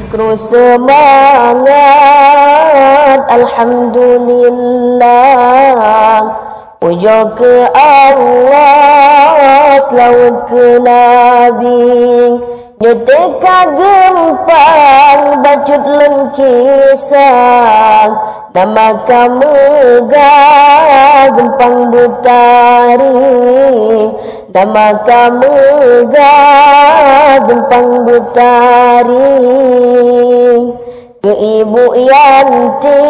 Terus semangat, alhamdulillah, puja ke Allah, selawat ke Nabi. Nyeteka gempang, bacut lengkisang, nama kamu megah, gempang butari. Nama kamu megah, gempang butari. Ke Ibu Yanti,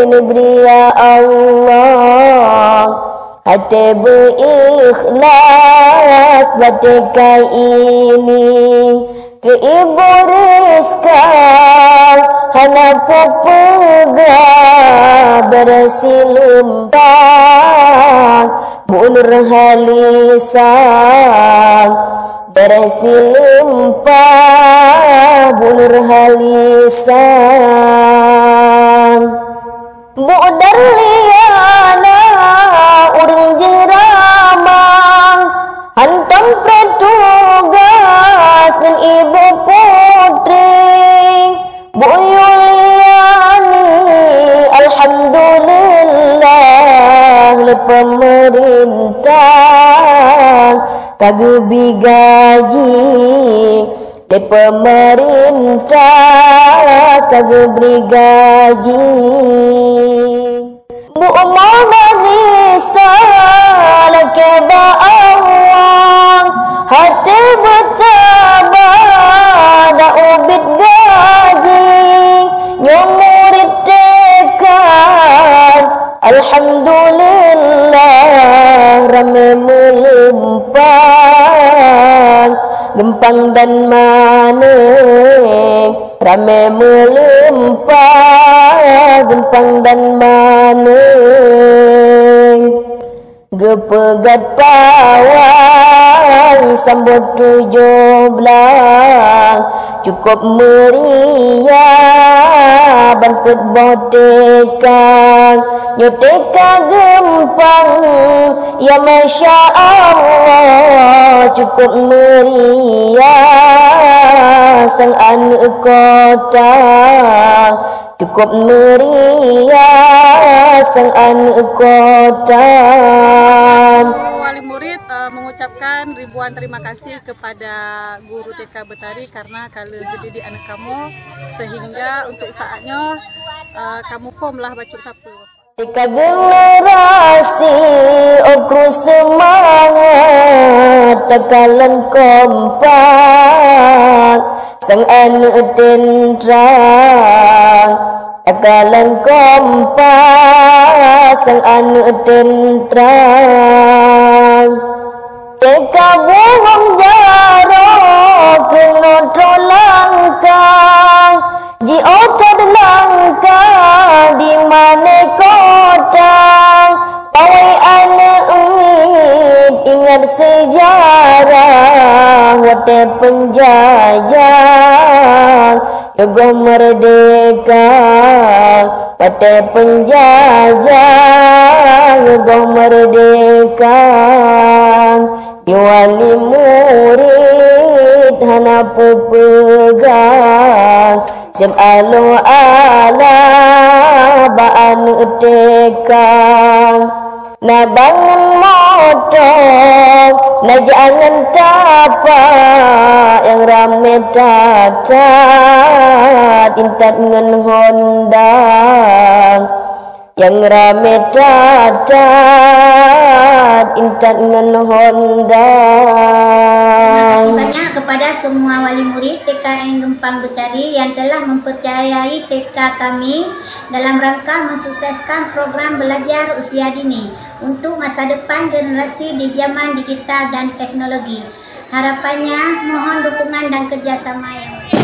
diberi ya Allah, hati berikhlas batikai ini. Ke Ibu Rizka, hana pepegah bersilumpang. Bu Nurhalisang bersilumpang, Bu Nurhalisang. Bu Darliana urang jeramang, hantam petugas dan Ibu Putri. Bu Yuliani alhamdulillah, le pemerintah kagebi gaji. Le pemerintah kagebi gaji. Bu Mama Nisa lake ba'awang, hati bertabah da ubit gaji. Nyomurid tekan alhamdulillah, rame melumpang, gempang dan maning. Rame melumpang, gempang dan maning. Gepegat pawai sambut 17, cukup meriah banput botekan. Nyoteka gempang ya Masya Allah, cukup meriah sang anak kota. Cukup meriah sang anak kota. Wali murid mengucapkan ribuan terima kasih kepada guru TK Betari karena kalian mendidik anak kamu sehingga untuk saatnya kamu formlah bacuk Sabtu. TK generasi okru semangat, tekalan kompak sang anak tentrang. Tekalan kompak sang anak tentrang. Teka buang jarok kena langkah, ji otad langkah di mana kota. Pawai anak umid ingat sejarah, wate penjajah yogo merdeka. Wate penjajah yogo merdeka. Wali murid hana pegang, sim alo ala baan tekang. Na bangun motor, na jangan tapak yang rame tatat intat ngen Honda. Yang rame tatat intat ngen Honda. Terima kasih banyak kepada semua wali murid TKN Gempang Betari yang telah mempercayai TK kami dalam rangka mensukseskan program belajar usia dini untuk masa depan generasi di zaman digital dan teknologi. Harapannya mohon dukungan dan kerjasama yang baik.